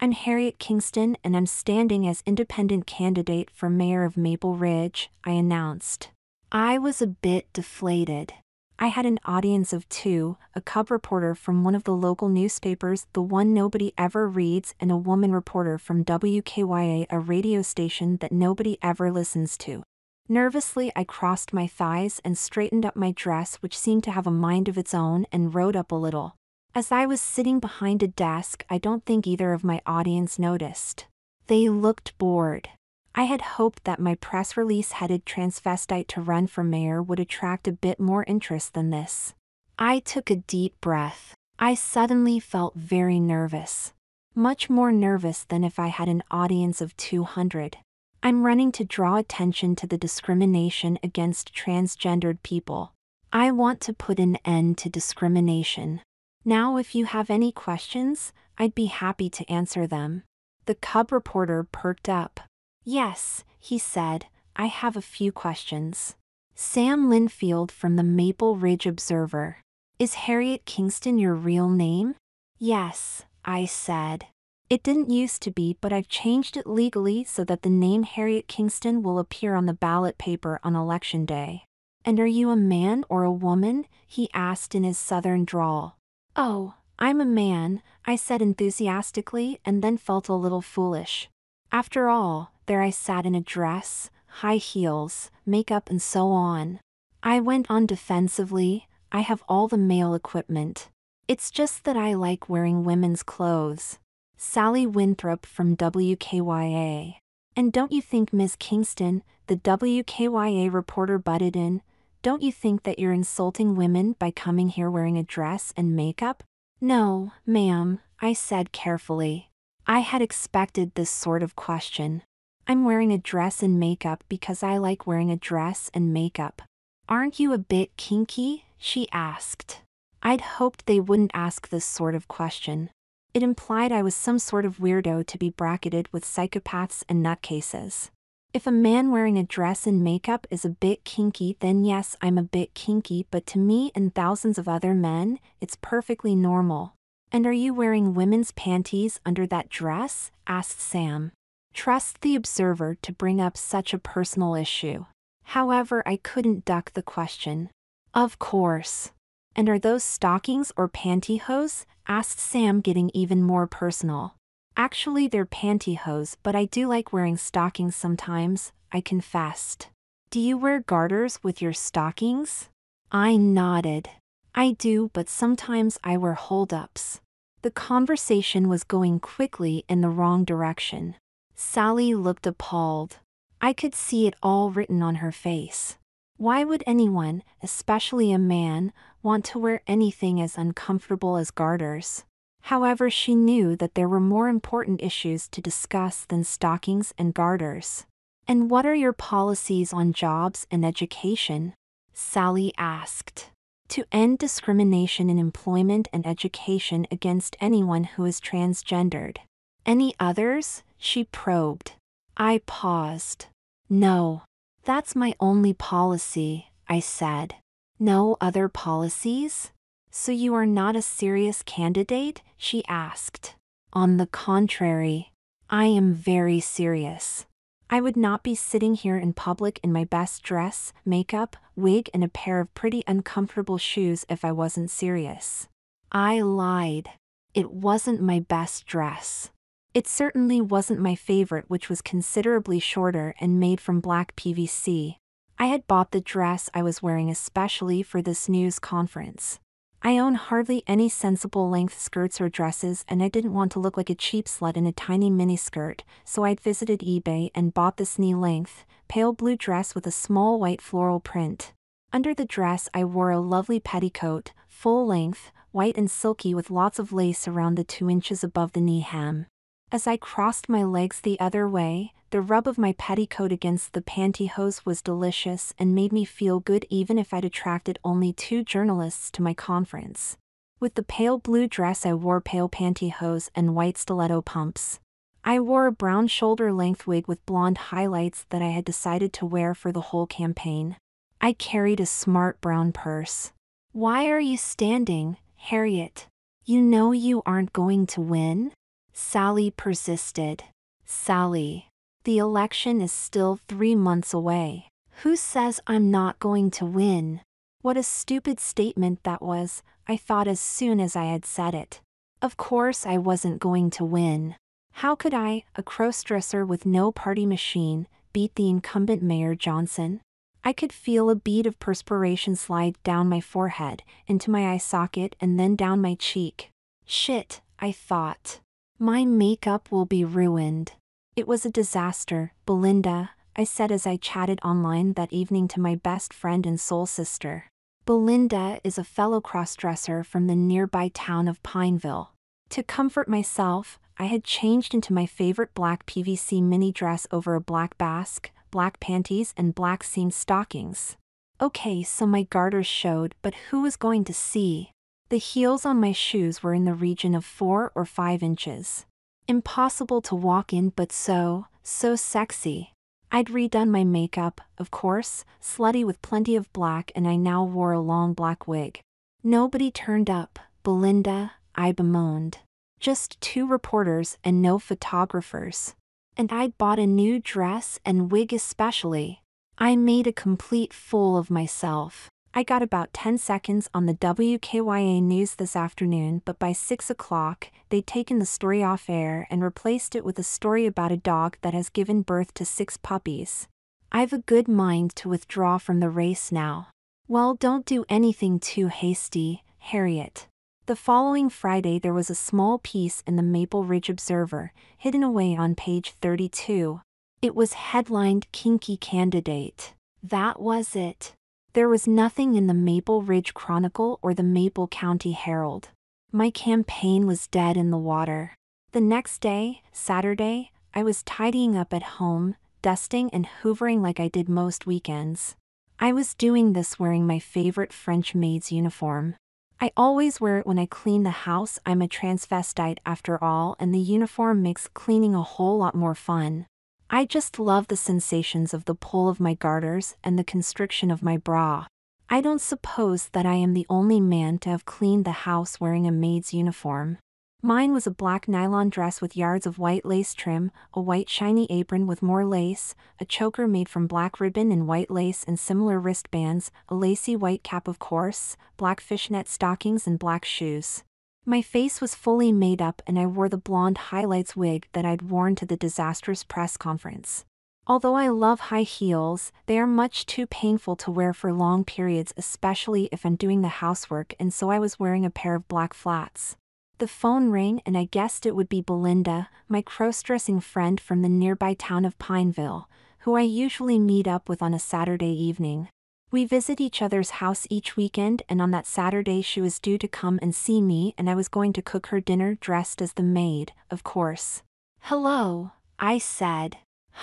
I'm Harriet Kingston and I'm standing as independent candidate for mayor of Maple Ridge, I announced. I was a bit deflated. I had an audience of two, a cub reporter from one of the local newspapers, the one nobody ever reads, and a woman reporter from WKYA, a radio station that nobody ever listens to. Nervously, I crossed my thighs and straightened up my dress, which seemed to have a mind of its own, and rode up a little. As I was sitting behind a desk, I don't think either of my audience noticed. They looked bored. I had hoped that my press release headed transvestite to run for mayor would attract a bit more interest than this. I took a deep breath. I suddenly felt very nervous. Much more nervous than if I had an audience of 200. I'm running to draw attention to the discrimination against transgendered people. I want to put an end to discrimination. Now, if you have any questions, I'd be happy to answer them. The cub reporter perked up. Yes, he said, I have a few questions. Sam Linfield from the Maple Ridge Observer. Is Harriet Kingston your real name? Yes, I said. It didn't used to be, but I've changed it legally so that the name Harriet Kingston will appear on the ballot paper on election day. And are you a man or a woman? He asked in his southern drawl. Oh, I'm a man, I said enthusiastically, and then felt a little foolish. After all, there I sat in a dress, high heels, makeup and so on. I went on defensively, I have all the male equipment. It's just that I like wearing women's clothes. Sally Winthrop from WKYA. And don't you think, Ms. Kingston, the WKYA reporter butted in, don't you think that you're insulting women by coming here wearing a dress and makeup? No, ma'am, I said carefully. I had expected this sort of question. I'm wearing a dress and makeup because I like wearing a dress and makeup. Aren't you a bit kinky? She asked. I'd hoped they wouldn't ask this sort of question. It implied I was some sort of weirdo to be bracketed with psychopaths and nutcases. If a man wearing a dress and makeup is a bit kinky, then yes, I'm a bit kinky, but to me and thousands of other men, it's perfectly normal. And are you wearing women's panties under that dress? Asked Sam. Trust the Observer to bring up such a personal issue. However, I couldn't duck the question. Of course. And are those stockings or pantyhose? Asked Sam, getting even more personal. Actually, they're pantyhose, but I do like wearing stockings sometimes, I confessed. Do you wear garters with your stockings? I nodded. I do, but sometimes I wear hold-ups. The conversation was going quickly in the wrong direction. Sally looked appalled. I could see it all written on her face. Why would anyone, especially a man, want to wear anything as uncomfortable as garters? However, she knew that there were more important issues to discuss than stockings and garters. And what are your policies on jobs and education? Sally asked. To end discrimination in employment and education against anyone who is transgendered. Any others? She probed. I paused. No. That's my only policy, I said. No other policies? So you are not a serious candidate? She asked. On the contrary, I am very serious. I would not be sitting here in public in my best dress, makeup, wig and a pair of pretty uncomfortable shoes if I wasn't serious. I lied. It wasn't my best dress. It certainly wasn't my favorite, which was considerably shorter and made from black PVC. I had bought the dress I was wearing especially for this news conference. I own hardly any sensible length skirts or dresses, and I didn't want to look like a cheap slut in a tiny miniskirt, so I'd visited eBay and bought this knee-length, pale blue dress with a small white floral print. Under the dress I wore a lovely petticoat, full length, white and silky with lots of lace around the 2 inches above the knee hem. As I crossed my legs the other way, the rub of my petticoat against the pantyhose was delicious and made me feel good even if I'd attracted only 2 journalists to my conference. With the pale blue dress I wore pale pantyhose and white stiletto pumps. I wore a brown shoulder-length wig with blonde highlights that I had decided to wear for the whole campaign. I carried a smart brown purse. Why are you standing, Harriet? You know you aren't going to win? Sally persisted. Sally, the election is still 3 months away. Who says I'm not going to win? What a stupid statement that was, I thought as soon as I had said it. Of course I wasn't going to win. How could I, a crossdresser with no party machine, beat the incumbent Mayor Johnson? I could feel a bead of perspiration slide down my forehead, into my eye socket and then down my cheek. Shit, I thought. My makeup will be ruined. It was a disaster, Belinda, I said as I chatted online that evening to my best friend and soul sister. Belinda is a fellow crossdresser from the nearby town of Pineville. To comfort myself, I had changed into my favorite black PVC mini dress over a black basque, black panties and black seam stockings. Okay, so my garters showed, but who was going to see? The heels on my shoes were in the region of 4 or 5 inches. Impossible to walk in, but so sexy. I'd redone my makeup, of course, slutty with plenty of black, and I now wore a long black wig. Nobody turned up, Belinda, I bemoaned. Just 2 reporters and no photographers. And I'd bought a new dress and wig especially. I made a complete fool of myself. I got about 10 seconds on the WKYA news this afternoon, but by 6 o'clock, they'd taken the story off air and replaced it with a story about a dog that has given birth to 6 puppies. I've a good mind to withdraw from the race now. Well, don't do anything too hasty, Harriet. The following Friday there was a small piece in the Maple Ridge Observer, hidden away on page 32. It was headlined Kinky Candidate. That was it. There was nothing in the Maple Ridge Chronicle or the Maple County Herald. My campaign was dead in the water. The next day, Saturday, I was tidying up at home, dusting and hoovering like I did most weekends. I was doing this wearing my favorite French maid's uniform. I always wear it when I clean the house. I'm a transvestite after all, and the uniform makes cleaning a whole lot more fun. I just love the sensations of the pull of my garters and the constriction of my bra. I don't suppose that I am the only man to have cleaned the house wearing a maid's uniform. Mine was a black nylon dress with yards of white lace trim, a white shiny apron with more lace, a choker made from black ribbon and white lace and similar wristbands, a lacy white cap of course, black fishnet stockings and black shoes. My face was fully made up and I wore the blonde highlights wig that I'd worn to the disastrous press conference. Although I love high heels, they are much too painful to wear for long periods, especially if I'm doing the housework, and so I was wearing a pair of black flats. The phone rang and I guessed it would be Belinda, my crossdressing friend from the nearby town of Pineville, who I usually meet up with on a Saturday evening. We visit each other's house each weekend, and on that Saturday she was due to come and see me, and I was going to cook her dinner dressed as the maid, of course. "Hello," I said.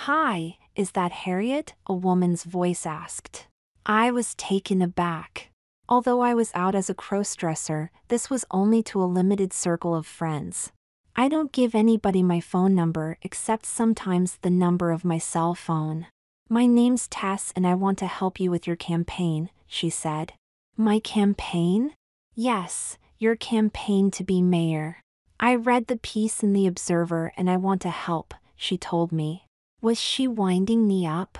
"Hi, is that Harriet?" a woman's voice asked. I was taken aback. Although I was out as a crossdresser, this was only to a limited circle of friends. I don't give anybody my phone number except sometimes the number of my cell phone. "My name's Tess and I want to help you with your campaign," she said. "My campaign?" "Yes, your campaign to be mayor. I read the piece in the Observer and I want to help," she told me. Was she winding me up?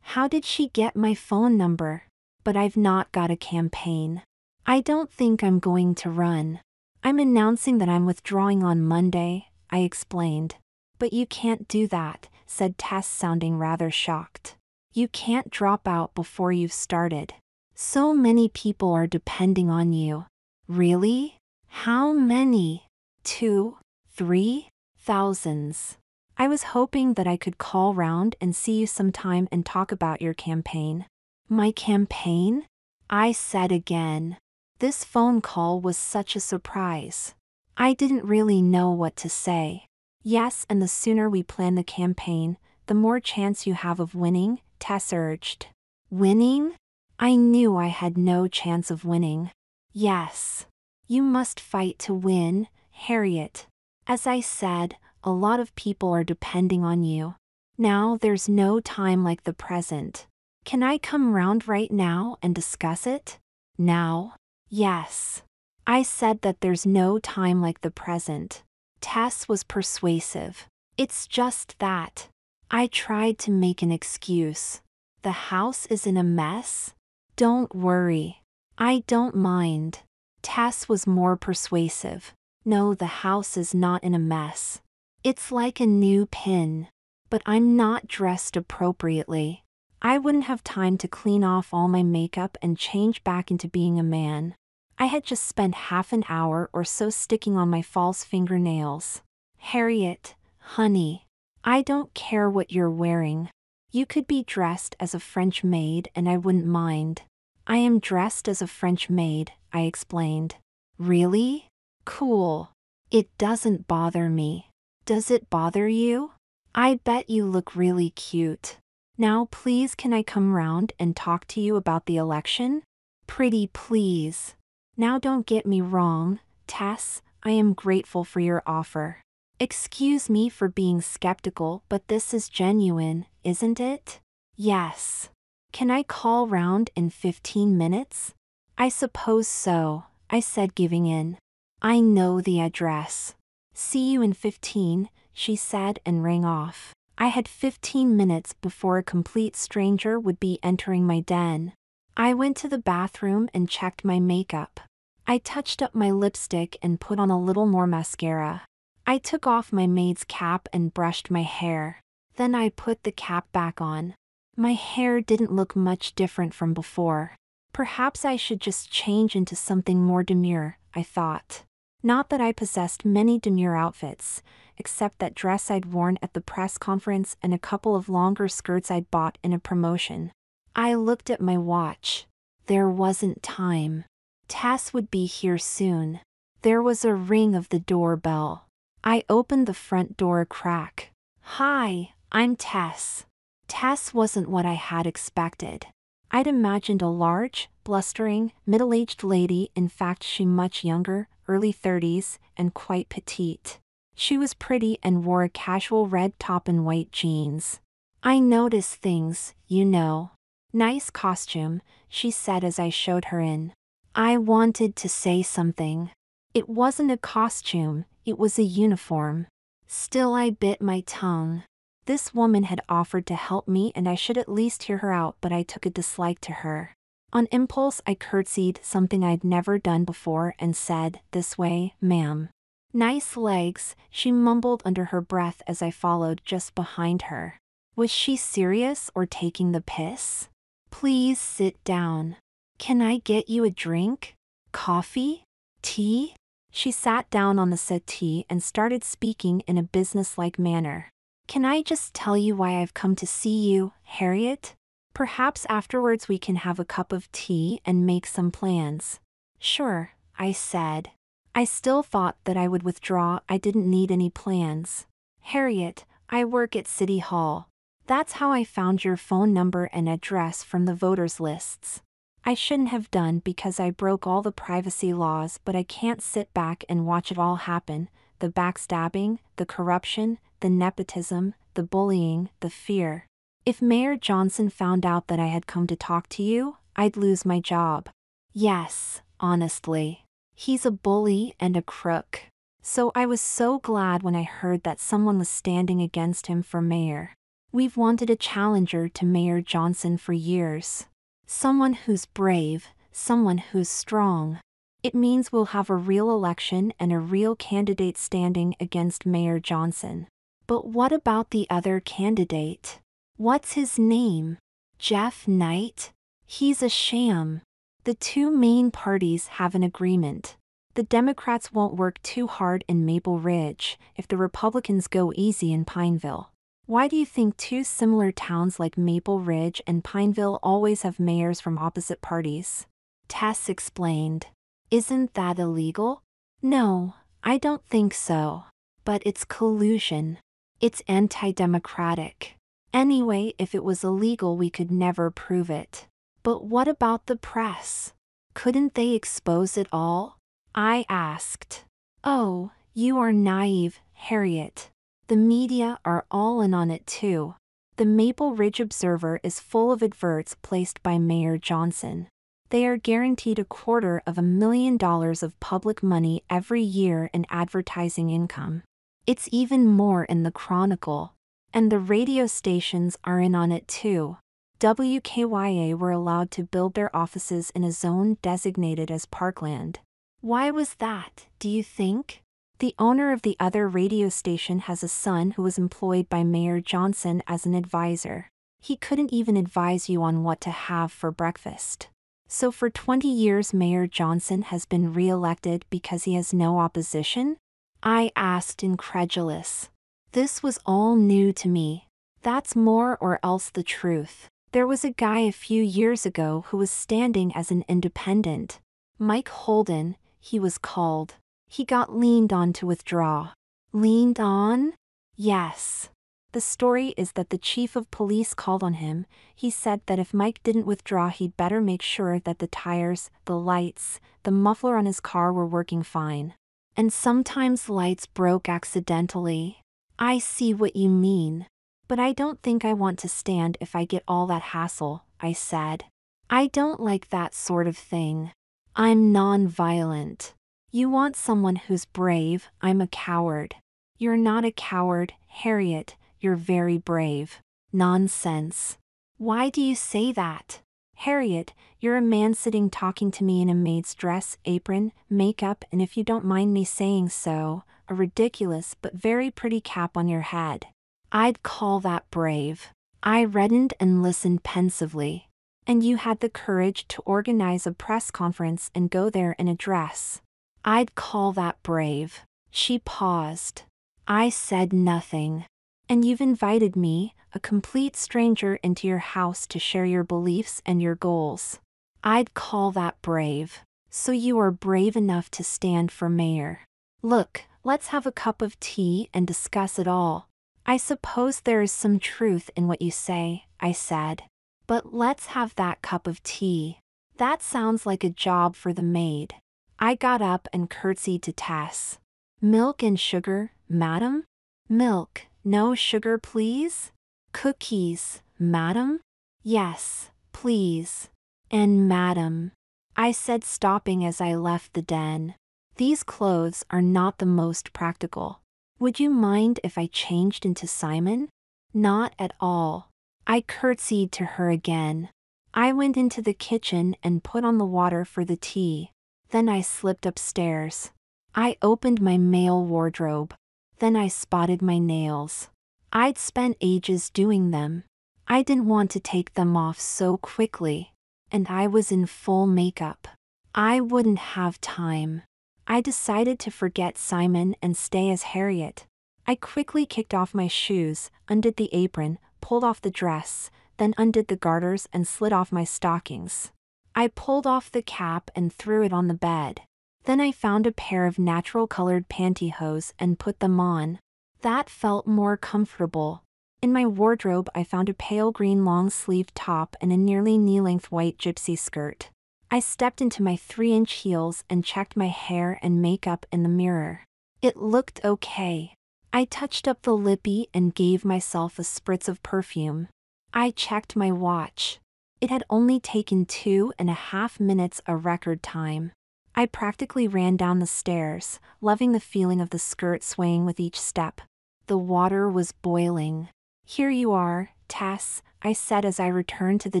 How did she get my phone number? But I've not got a campaign. I don't think I'm going to run. I'm announcing that I'm withdrawing on Monday, I explained. "But you can't do that," said Tess, sounding rather shocked. "You can't drop out before you've started. So many people are depending on you." "Really? How many?" 2, 3, thousands. "I was hoping that I could call round and see you sometime and talk about your campaign." "My campaign?" I said again. This phone call was such a surprise. I didn't really know what to say. "Yes, and the sooner we plan the campaign, the more chance you have of winning," Tess urged. Winning? I knew I had no chance of winning. "Yes. You must fight to win, Harriet. As I said, a lot of people are depending on you. Now there's no time like the present. Can I come round right now and discuss it?" "Now?" "Yes. I said that there's no time like the present. Tess was persuasive. It's just that. I tried to make an excuse. The house is in a mess? Don't worry. I don't mind. Tess was more persuasive. No, the house is not in a mess. It's like a new pin. But I'm not dressed appropriately. I wouldn't have time to clean off all my makeup and change back into being a man. I had just spent half an hour or so sticking on my false fingernails. Harriet, honey, I don't care what you're wearing. You could be dressed as a French maid and I wouldn't mind. I am dressed as a French maid, I explained. Really? Cool. It doesn't bother me. Does it bother you? I bet you look really cute. Now please can I come round and talk to you about the election? Pretty please. Now don't get me wrong, Tess, I am grateful for your offer. Excuse me for being skeptical, but this is genuine, isn't it? Yes. Can I call round in 15 minutes? I suppose so, I said, giving in. I know the address. See you in 15, she said and rang off. I had 15 minutes before a complete stranger would be entering my den. I went to the bathroom and checked my makeup. I touched up my lipstick and put on a little more mascara. I took off my maid's cap and brushed my hair. Then I put the cap back on. My hair didn't look much different from before. Perhaps I should just change into something more demure, I thought. Not that I possessed many demure outfits, except that dress I'd worn at the press conference and a couple of longer skirts I'd bought in a promotion. I looked at my watch. There wasn't time. Tess would be here soon. There was a ring of the doorbell. I opened the front door a crack. Hi, I'm Tess. Tess wasn't what I had expected. I'd imagined a large, blustering, middle-aged lady, in fact she much younger, early 30s, and quite petite. She was pretty and wore a casual red top and white jeans. I notice things, you know. Nice costume, she said as I showed her in. I wanted to say something. It wasn't a costume, it was a uniform. Still I bit my tongue. This woman had offered to help me and I should at least hear her out, but I took a dislike to her. On impulse I curtsied, something I'd never done before, and said, "This way, ma'am." Nice legs, she mumbled under her breath as I followed just behind her. Was she serious or taking the piss? Please sit down. Can I get you a drink? Coffee? Tea? She sat down on the settee and started speaking in a businesslike manner. Can I just tell you why I've come to see you, Harriet? Perhaps afterwards we can have a cup of tea and make some plans. Sure, I said. I still thought that I would withdraw. I didn't need any plans. Harriet, I work at City Hall. That's how I found your phone number and address from the voters' lists. I shouldn't have done because I broke all the privacy laws, but I can't sit back and watch it all happen. The backstabbing, the corruption, the nepotism, the bullying, the fear. If Mayor Johnson found out that I had come to talk to you, I'd lose my job. Yes, honestly. He's a bully and a crook. So I was so glad when I heard that someone was standing against him for mayor. We've wanted a challenger to Mayor Johnson for years. Someone who's brave, someone who's strong. It means we'll have a real election and a real candidate standing against Mayor Johnson. But what about the other candidate? What's his name? Jeff Knight? He's a sham. The two main parties have an agreement. The Democrats won't work too hard in Maple Ridge if the Republicans go easy in Pineville. Why do you think two similar towns like Maple Ridge and Pineville always have mayors from opposite parties? Tess explained. Isn't that illegal? No, I don't think so. But it's collusion. It's anti-democratic. Anyway, if it was illegal we could never prove it. But what about the press? Couldn't they expose it all? I asked. Oh, you are naive, Harriet. The media are all in on it too. The Maple Ridge Observer is full of adverts placed by Mayor Johnson. They are guaranteed $250,000 of public money every year in advertising income. It's even more in the Chronicle. And the radio stations are in on it too. WKYA were allowed to build their offices in a zone designated as Parkland. Why was that, do you think? The owner of the other radio station has a son who was employed by Mayor Johnson as an advisor. He couldn't even advise you on what to have for breakfast. So for 20 years Mayor Johnson has been re-elected because he has no opposition? I asked, incredulous. This was all new to me. That's more or else the truth. There was a guy a few years ago who was standing as an independent. Mike Holden, he was called. He got leaned on to withdraw. Leaned on? Yes. The story is that the chief of police called on him. He said that if Mike didn't withdraw, he'd better make sure that the tires, the lights, the muffler on his car were working fine. And sometimes lights broke accidentally. I see what you mean. But I don't think I want to stand if I get all that hassle, I said. I don't like that sort of thing. I'm non-violent. You want someone who's brave. I'm a coward. You're not a coward, Harriet. You're very brave. Nonsense. Why do you say that? Harriet, you're a man sitting talking to me in a maid's dress, apron, makeup, and if you don't mind me saying so, a ridiculous but very pretty cap on your head. I'd call that brave. I reddened and listened pensively. And you had the courage to organize a press conference and go there in a dress. I'd call that brave. She paused. I said nothing. And you've invited me, a complete stranger, into your house to share your beliefs and your goals. I'd call that brave. So you are brave enough to stand for mayor. Look, let's have a cup of tea and discuss it all. I suppose there is some truth in what you say, I said. But let's have that cup of tea. That sounds like a job for the maid. I got up and curtsied to Tess. Milk and sugar, madam? Milk, no sugar please? Cookies, madam? Yes, please. And madam, I said, stopping as I left the den. These clothes are not the most practical. Would you mind if I changed into Simon? Not at all. I curtsied to her again. I went into the kitchen and put on the water for the tea. Then I slipped upstairs. I opened my male wardrobe. Then I spotted my nails. I'd spent ages doing them. I didn't want to take them off so quickly. And I was in full makeup. I wouldn't have time. I decided to forget Simon and stay as Harriet. I quickly kicked off my shoes, undid the apron, pulled off the dress, then undid the garters and slid off my stockings. I pulled off the cap and threw it on the bed. Then I found a pair of natural-colored pantyhose and put them on. That felt more comfortable. In my wardrobe I found a pale green long-sleeved top and a nearly knee-length white gypsy skirt. I stepped into my 3-inch heels and checked my hair and makeup in the mirror. It looked okay. I touched up the lippy and gave myself a spritz of perfume. I checked my watch. It had only taken 2.5 minutes, a record time. I practically ran down the stairs, loving the feeling of the skirt swaying with each step. The water was boiling. Here you are, Tess, I said as I returned to the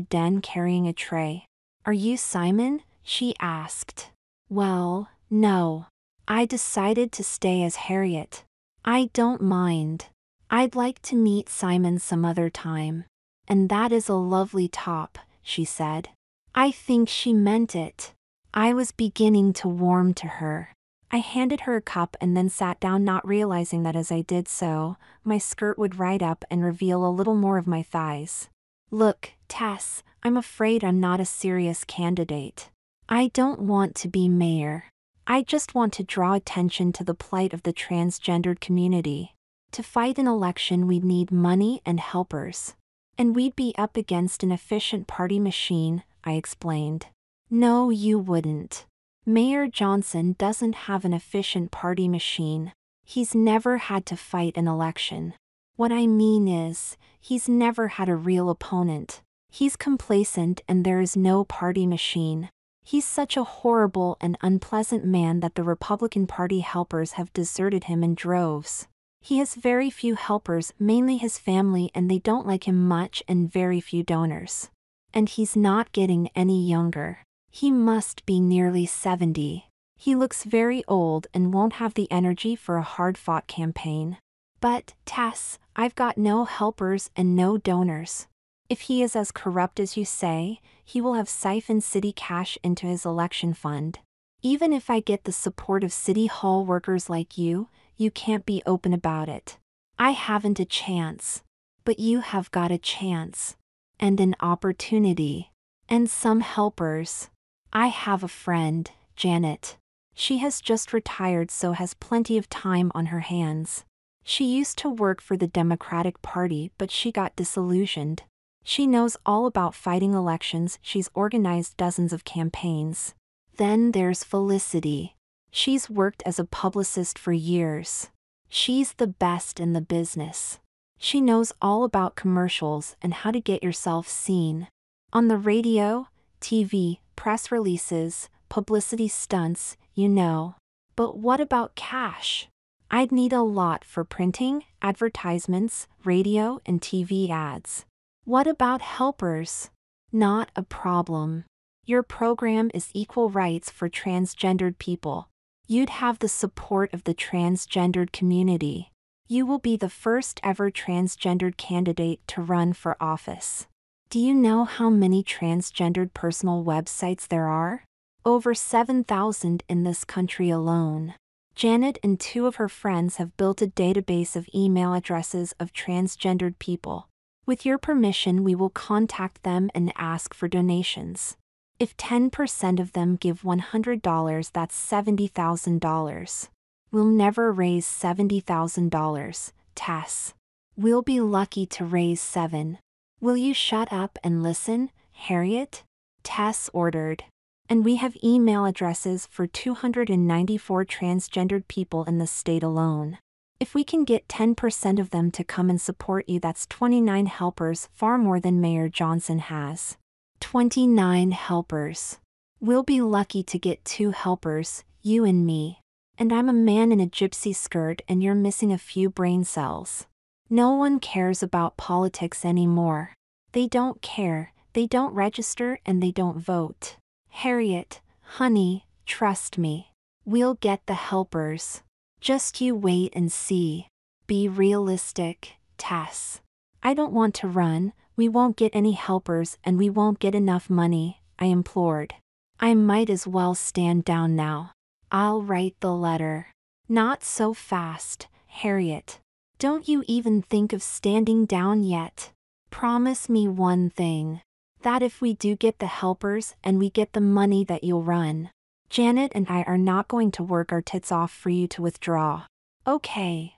den carrying a tray. Are you Simon? She asked. Well, no. I decided to stay as Harriet. I don't mind. I'd like to meet Simon some other time. And that is a lovely top, she said. I think she meant it. I was beginning to warm to her. I handed her a cup and then sat down, not realizing that as I did so, my skirt would ride up and reveal a little more of my thighs. Look, Tess, I'm afraid I'm not a serious candidate. I don't want to be mayor. I just want to draw attention to the plight of the transgendered community. To fight an election we'd need money and helpers. And we'd be up against an efficient party machine, I explained. No, you wouldn't. Mayor Johnson doesn't have an efficient party machine. He's never had to fight an election. What I mean is, he's never had a real opponent. He's complacent and there is no party machine. He's such a horrible and unpleasant man that the Republican Party helpers have deserted him in droves. He has very few helpers, mainly his family, and they don't like him much, and very few donors. And he's not getting any younger. He must be nearly 70. He looks very old and won't have the energy for a hard-fought campaign. But, Tess, I've got no helpers and no donors. If he is as corrupt as you say, he will have siphoned city cash into his election fund. Even if I get the support of city hall workers like you can't be open about it. I haven't a chance. But you have got a chance. And an opportunity. And some helpers. I have a friend, Janet. She has just retired, so has plenty of time on her hands. She used to work for the Democratic Party, but she got disillusioned. She knows all about fighting elections, she's organized dozens of campaigns. Then there's Felicity. She's worked as a publicist for years. She's the best in the business. She knows all about commercials and how to get yourself seen. On the radio, TV, press releases, publicity stunts, you know. But what about cash? I'd need a lot for printing, advertisements, radio, and TV ads. What about helpers? Not a problem. Your program is equal rights for transgendered people. You'd have the support of the transgendered community. You will be the first ever transgendered candidate to run for office. Do you know how many transgendered personal websites there are? Over 7,000 in this country alone. Janet and 2 of her friends have built a database of email addresses of transgendered people. With your permission, we will contact them and ask for donations. If 10% of them give $100, that's $70,000. We'll never raise $70,000, Tess. We'll be lucky to raise 7. Will you shut up and listen, Harriet? Tess ordered. And we have email addresses for 294 transgendered people in the state alone. If we can get 10% of them to come and support you, that's 29 helpers, far more than Mayor Johnson has. 29 helpers. We'll be lucky to get 2 helpers, you and me. And I'm a man in a gypsy skirt and you're missing a few brain cells. No one cares about politics anymore. They don't care, they don't register, and they don't vote. Harriet, honey, trust me. We'll get the helpers. Just you wait and see. Be realistic, Tess. I don't want to run, we won't get any helpers and we won't get enough money, I implored. I might as well stand down now. I'll write the letter. Not so fast, Harriet. Don't you even think of standing down yet. Promise me one thing. That if we do get the helpers and we get the money, that you'll run. Janet and I are not going to work our tits off for you to withdraw. Okay.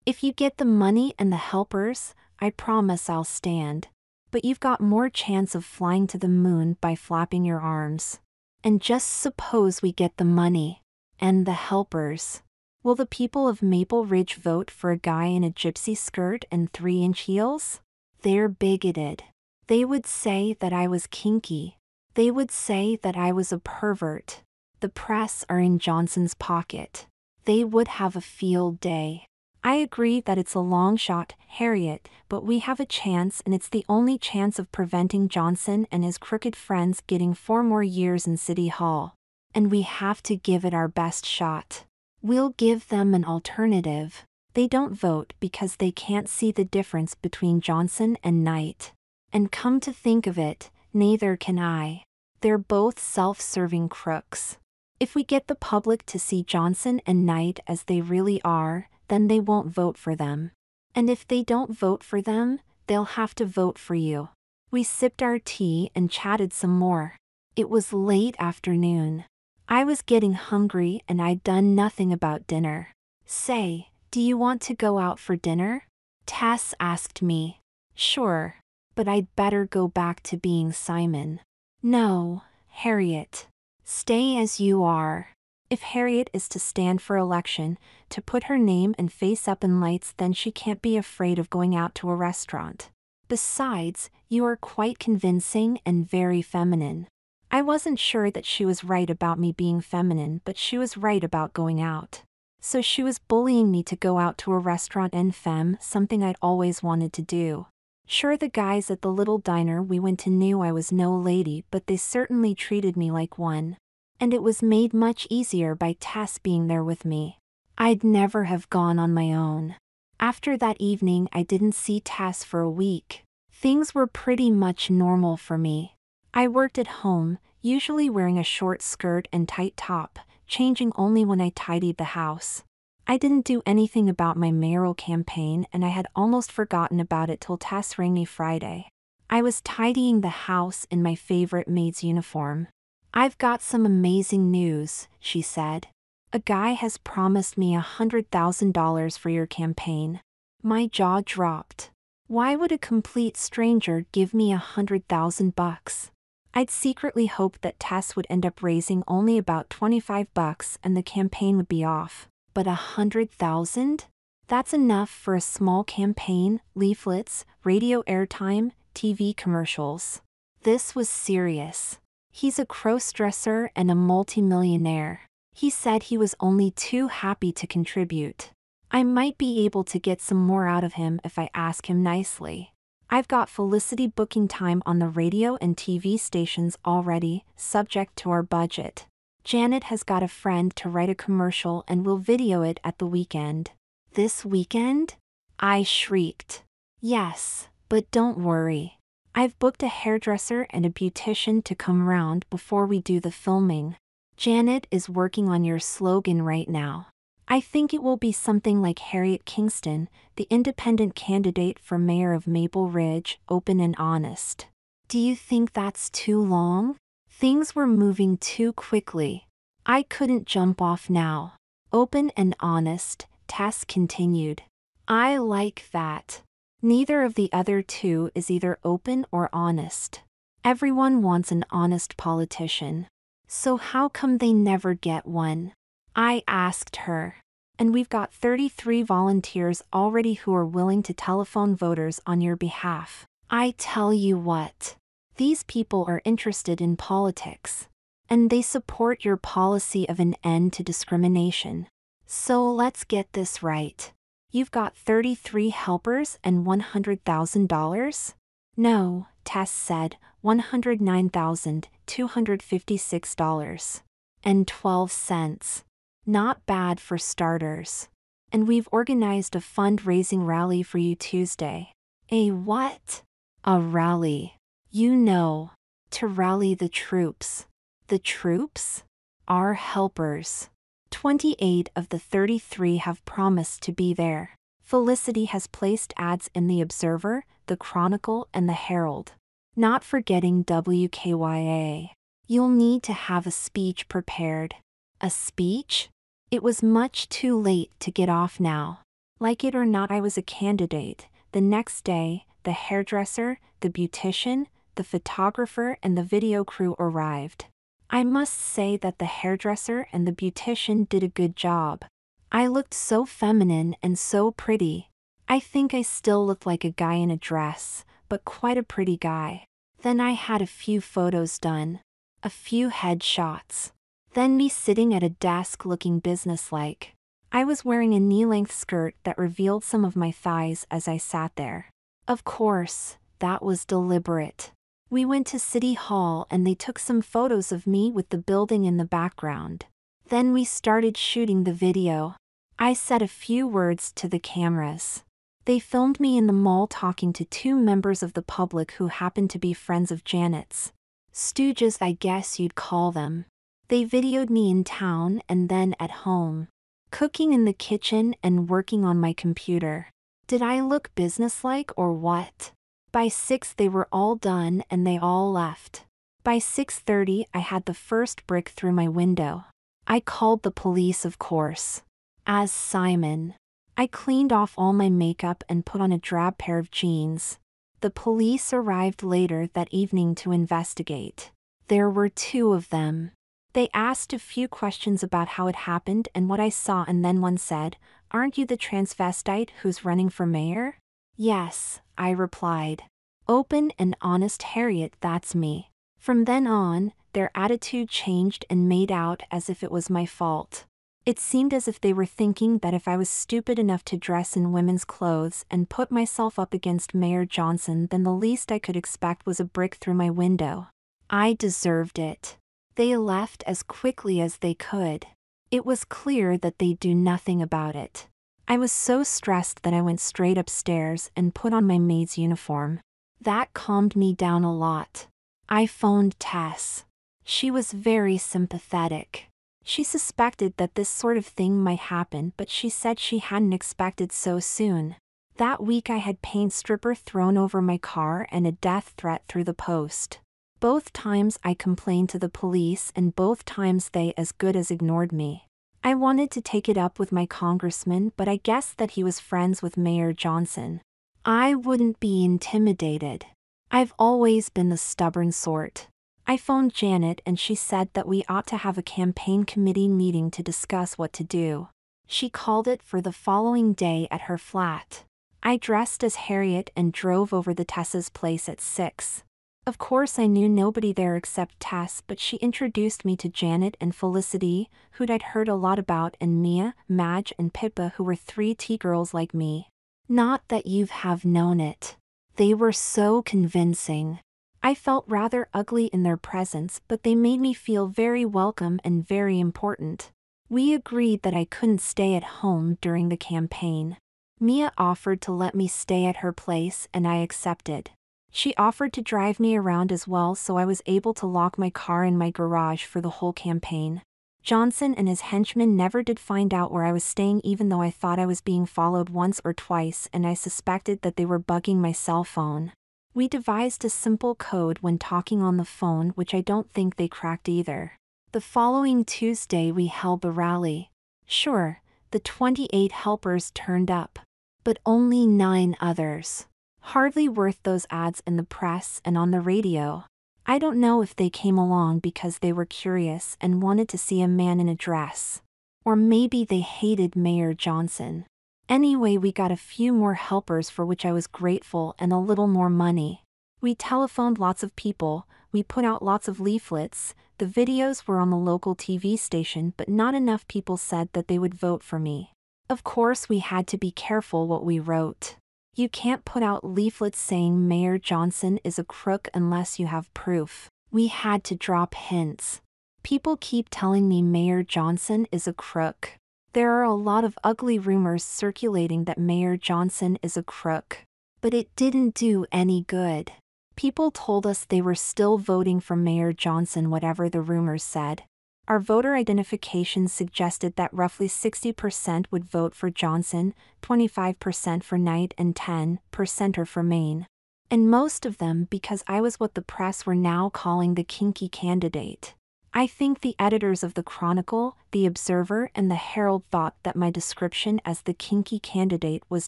If you get the money and the helpers, I promise I'll stand. But you've got more chance of flying to the moon by flapping your arms. And just suppose we get the money. And the helpers. Will the people of Maple Ridge vote for a guy in a gypsy skirt and 3-inch heels? They're bigoted. They would say that I was kinky. They would say that I was a pervert. The press are in Johnson's pocket. They would have a field day. I agree that it's a long shot, Harriet, but we have a chance, and it's the only chance of preventing Johnson and his crooked friends getting 4 more years in City Hall. And we have to give it our best shot. We'll give them an alternative. They don't vote because they can't see the difference between Johnson and Knight. And come to think of it, neither can I. They're both self-serving crooks. If we get the public to see Johnson and Knight as they really are, then they won't vote for them. And if they don't vote for them, they'll have to vote for you. We sipped our tea and chatted some more. It was late afternoon. I was getting hungry and I'd done nothing about dinner. Say, do you want to go out for dinner? Tess asked me. Sure, but I'd better go back to being Simon. No, Harriet. Stay as you are. If Harriet is to stand for election, to put her name and face up in lights, then she can't be afraid of going out to a restaurant. Besides, you are quite convincing and very feminine. I wasn't sure that she was right about me being feminine, but she was right about going out. So she was bullying me to go out to a restaurant en femme, something I'd always wanted to do. Sure, the guys at the little diner we went to knew I was no lady, but they certainly treated me like one. And it was made much easier by Tess being there with me. I'd never have gone on my own. After that evening, I didn't see Tess for a week. Things were pretty much normal for me. I worked at home, usually wearing a short skirt and tight top, changing only when I tidied the house. I didn't do anything about my mayoral campaign, and I had almost forgotten about it till Tess rang me Friday. I was tidying the house in my favorite maid's uniform. "I've got some amazing news," she said. "A guy has promised me $100,000 for your campaign." My jaw dropped. Why would a complete stranger give me $100,000? I'd secretly hoped that Tess would end up raising only about $25 and the campaign would be off. But $100,000? That's enough for a small campaign, leaflets, radio airtime, TV commercials. This was serious. He's a crossdresser and a multimillionaire. He said he was only too happy to contribute. I might be able to get some more out of him if I ask him nicely. I've got Felicity booking time on the radio and TV stations already, subject to our budget. Janet has got a friend to write a commercial and we'll video it at the weekend. This weekend? I shrieked. Yes, but don't worry. I've booked a hairdresser and a beautician to come round before we do the filming. Janet is working on your slogan right now. I think it will be something like Harriet Kingston, the independent candidate for mayor of Maple Ridge, open and honest. Do you think that's too long? Things were moving too quickly. I couldn't jump off now. Open and honest, Tess continued. I like that. Neither of the other two is either open or honest. Everyone wants an honest politician. So how come they never get one? I asked her. And we've got 33 volunteers already who are willing to telephone voters on your behalf. I tell you what. These people are interested in politics. And they support your policy of an end to discrimination. So let's get this right. You've got 33 helpers and $100,000? No, Tess said, $109,256.12. Not bad for starters. And we've organized a fundraising rally for you Tuesday. A what? A rally. You know, to rally the troops. The troops? Our helpers. 28 of the 33 have promised to be there. Felicity has placed ads in the Observer, the Chronicle, and the Herald. Not forgetting WKYA. You'll need to have a speech prepared. A speech? It was much too late to get off now. Like it or not, I was a candidate. The next day, the hairdresser, the beautician, the photographer, and the video crew arrived. I must say that the hairdresser and the beautician did a good job. I looked so feminine and so pretty. I think I still looked like a guy in a dress, but quite a pretty guy. Then I had a few photos done. A few headshots. Then me sitting at a desk looking businesslike. I was wearing a knee-length skirt that revealed some of my thighs as I sat there. Of course, that was deliberate. We went to City Hall and they took some photos of me with the building in the background. Then we started shooting the video. I said a few words to the cameras. They filmed me in the mall talking to two members of the public who happened to be friends of Janet's. Stooges, I guess you'd call them. They videoed me in town and then at home. Cooking in the kitchen and working on my computer. Did I look businesslike or what? By 6 they were all done and they all left. By 6:30 I had the first brick through my window. I called the police, of course. As Simon. I cleaned off all my makeup and put on a drab pair of jeans. The police arrived later that evening to investigate. There were 2 of them. They asked a few questions about how it happened and what I saw, and then one said, "Aren't you the transvestite who's running for mayor?" "Yes," I replied. "Open and honest Harriet, that's me." From then on, their attitude changed and made out as if it was my fault. It seemed as if they were thinking that if I was stupid enough to dress in women's clothes and put myself up against Mayor Johnson, then the least I could expect was a brick through my window. I deserved it. They left as quickly as they could. It was clear that they'd do nothing about it. I was so stressed that I went straight upstairs and put on my maid's uniform. That calmed me down a lot. I phoned Tess. She was very sympathetic. She suspected that this sort of thing might happen, but she said she hadn't expected so soon. That week I had paint stripper thrown over my car and a death threat through the post. Both times I complained to the police, and both times they as good as ignored me. I wanted to take it up with my congressman, but I guessed that he was friends with Mayor Johnson. I wouldn't be intimidated. I've always been the stubborn sort. I phoned Janet and she said that we ought to have a campaign committee meeting to discuss what to do. She called it for the following day at her flat. I dressed as Harriet and drove over to Tessa's place at 6. Of course I knew nobody there except Tess, but she introduced me to Janet and Felicity, who'd I'd heard a lot about, and Mia, Madge and Pippa, who were 3 tea-girls like me. Not that you have known it. They were so convincing. I felt rather ugly in their presence, but they made me feel very welcome and very important. We agreed that I couldn't stay at home during the campaign. Mia offered to let me stay at her place and I accepted. She offered to drive me around as well, so I was able to lock my car in my garage for the whole campaign. Johnson and his henchmen never did find out where I was staying, even though I thought I was being followed once or twice, and I suspected that they were bugging my cell phone. We devised a simple code when talking on the phone, which I don't think they cracked either. The following Tuesday we held the rally. Sure, the 28 helpers turned up, but only 9 others. Hardly worth those ads in the press and on the radio. I don't know if they came along because they were curious and wanted to see a man in a dress. Or maybe they hated Mayor Johnson. Anyway, we got a few more helpers, for which I was grateful, and a little more money. We telephoned lots of people, we put out lots of leaflets, the videos were on the local TV station, but not enough people said that they would vote for me. Of course we had to be careful what we wrote. You can't put out leaflets saying Mayor Johnson is a crook unless you have proof. We had to drop hints. People keep telling me Mayor Johnson is a crook. There are a lot of ugly rumors circulating that Mayor Johnson is a crook. But it didn't do any good. People told us they were still voting for Mayor Johnson whatever the rumors said. Our voter identification suggested that roughly 60% would vote for Johnson, 25% for Knight and 10% for Maine. And most of them because I was what the press were now calling the kinky candidate. I think the editors of the Chronicle, the Observer, and the Herald thought that my description as the kinky candidate was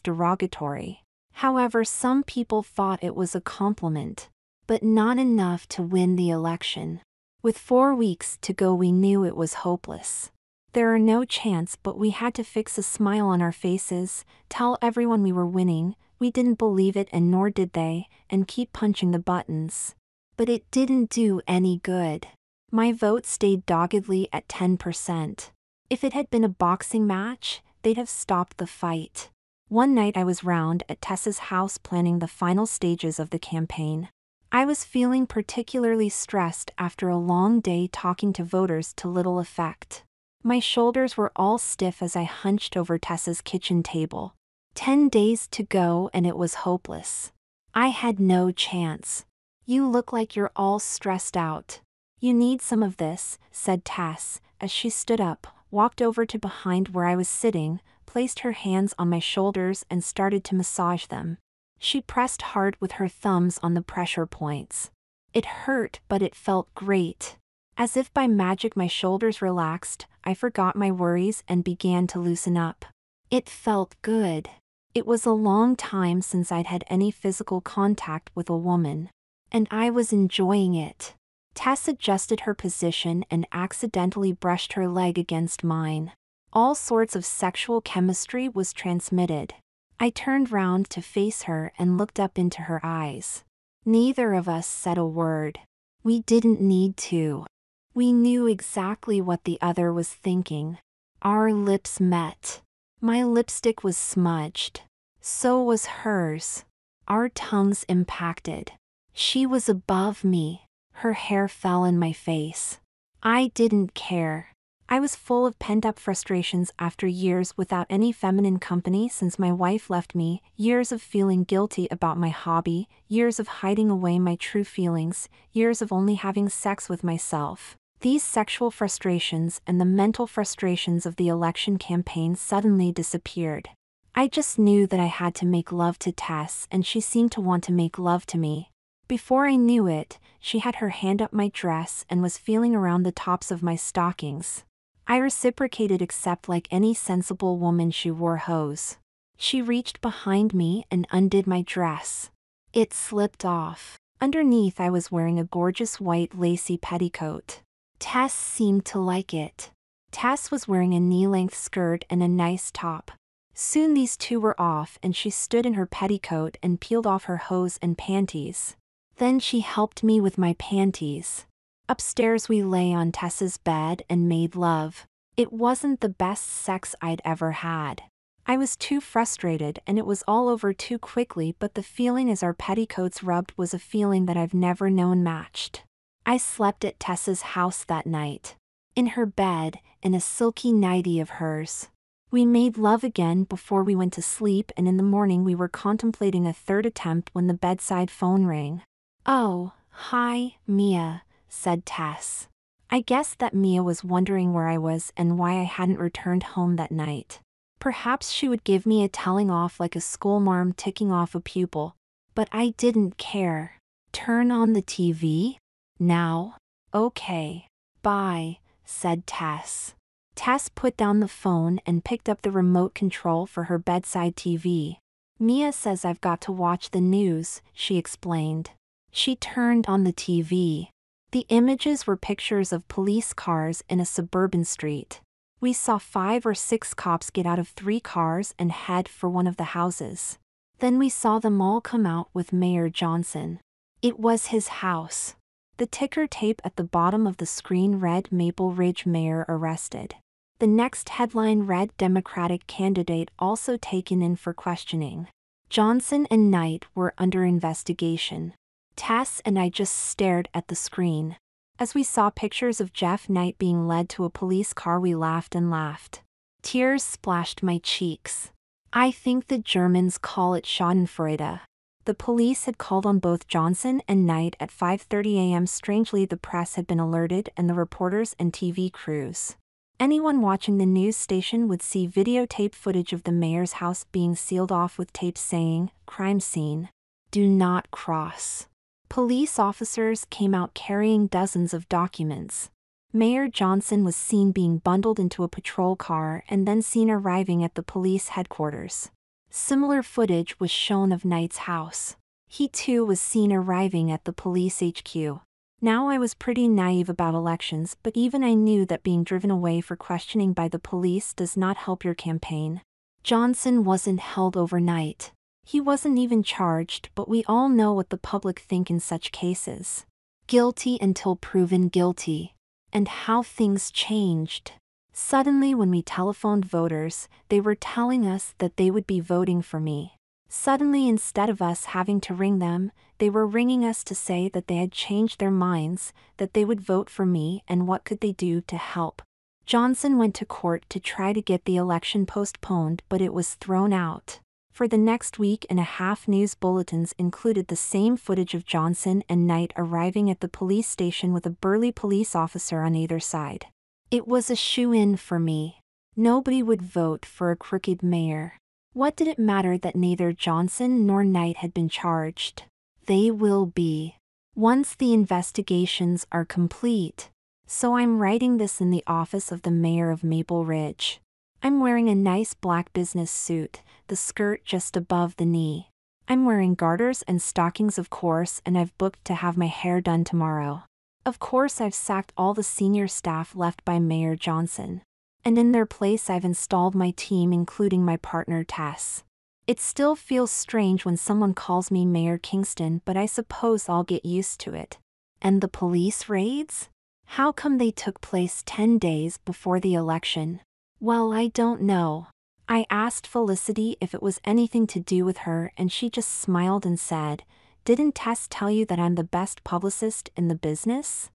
derogatory. However, some people thought it was a compliment, but not enough to win the election. With 4 weeks to go, we knew it was hopeless. There are no chance, but we had to fix a smile on our faces, tell everyone we were winning, we didn't believe it and nor did they, and keep punching the buttons. But it didn't do any good. My vote stayed doggedly at 10%. If it had been a boxing match, they'd have stopped the fight. One night I was round at Tessa's house planning the final stages of the campaign. I was feeling particularly stressed after a long day talking to voters to little effect. My shoulders were all stiff as I hunched over Tessa's kitchen table. 10 days to go and it was hopeless. I had no chance. You look like you're all stressed out. You need some of this, said Tess, as she stood up, walked over to behind where I was sitting, placed her hands on my shoulders and started to massage them. She pressed hard with her thumbs on the pressure points. It hurt, but it felt great. As if by magic my shoulders relaxed, I forgot my worries and began to loosen up. It felt good. It was a long time since I'd had any physical contact with a woman. And I was enjoying it. Tess adjusted her position and accidentally brushed her leg against mine. All sorts of sexual chemistry was transmitted. I turned round to face her and looked up into her eyes. Neither of us said a word. We didn't need to. We knew exactly what the other was thinking. Our lips met. My lipstick was smudged. So was hers. Our tongues impacted. She was above me. Her hair fell in my face. I didn't care. I was full of pent-up frustrations after years without any feminine company since my wife left me, years of feeling guilty about my hobby, years of hiding away my true feelings, years of only having sex with myself. These sexual frustrations and the mental frustrations of the election campaign suddenly disappeared. I just knew that I had to make love to Tess, and she seemed to want to make love to me. Before I knew it, she had her hand up my dress and was feeling around the tops of my stockings. I reciprocated, except like any sensible woman, she wore hose. She reached behind me and undid my dress. It slipped off. Underneath I was wearing a gorgeous white lacy petticoat. Tess seemed to like it. Tess was wearing a knee-length skirt and a nice top. Soon these two were off and she stood in her petticoat and peeled off her hose and panties. Then she helped me with my panties. Upstairs we lay on Tess's bed and made love. It wasn't the best sex I'd ever had. I was too frustrated and it was all over too quickly, but the feeling as our petticoats rubbed was a feeling that I've never known matched. I slept at Tess's house that night. In her bed, in a silky nightie of hers. We made love again before we went to sleep, and in the morning we were contemplating a third attempt when the bedside phone rang. "Oh, hi, Mia," said Tess. I guessed that Mia was wondering where I was and why I hadn't returned home that night. Perhaps she would give me a telling off like a schoolmarm ticking off a pupil. But I didn't care. "Turn on the TV? Now? Okay. Bye," said Tess. Tess put down the phone and picked up the remote control for her bedside TV. "Mia says I've got to watch the news," she explained. She turned on the TV. The images were pictures of police cars in a suburban street. We saw 5 or 6 cops get out of 3 cars and head for one of the houses. Then we saw them all come out with Mayor Johnson. It was his house. The ticker tape at the bottom of the screen read "Maple Ridge Mayor Arrested." The next headline read "Democratic Candidate Also Taken In for Questioning." Johnson and Knight were under investigation. Tess and I just stared at the screen. As we saw pictures of Jeff Knight being led to a police car, we laughed and laughed. Tears splashed my cheeks. I think the Germans call it Schadenfreude. The police had called on both Johnson and Knight at 5:30 a.m. Strangely, the press had been alerted and the reporters and TV crews. Anyone watching the news station would see videotape footage of the mayor's house being sealed off with tape saying, "Crime scene. Do not cross." Police officers came out carrying dozens of documents. Mayor Johnson was seen being bundled into a patrol car and then seen arriving at the police headquarters. Similar footage was shown of Knight's house. He too was seen arriving at the police HQ. Now I was pretty naive about elections, but even I knew that being driven away for questioning by the police does not help your campaign. Johnson wasn't held overnight. He wasn't even charged, but we all know what the public think in such cases. Guilty until proven guilty. And how things changed. Suddenly, when we telephoned voters, they were telling us that they would be voting for me. Suddenly, instead of us having to ring them, they were ringing us to say that they had changed their minds, that they would vote for me, and what could they do to help. Johnson went to court to try to get the election postponed, but it was thrown out. For the next week and a half, news bulletins included the same footage of Johnson and Knight arriving at the police station with a burly police officer on either side. It was a shoo-in for me. Nobody would vote for a crooked mayor. What did it matter that neither Johnson nor Knight had been charged? They will be. Once the investigations are complete. So I'm writing this in the office of the mayor of Maple Ridge. I'm wearing a nice black business suit, the skirt just above the knee. I'm wearing garters and stockings, of course, and I've booked to have my hair done tomorrow. Of course, I've sacked all the senior staff left by Mayor Johnson. And in their place I've installed my team, including my partner Tess. It still feels strange when someone calls me Mayor Kingston, but I suppose I'll get used to it. And the police raids? How come they took place 10 days before the election? Well, I don't know. I asked Felicity if it was anything to do with her, and she just smiled and said, "Didn't Tess tell you that I'm the best publicist in the business?"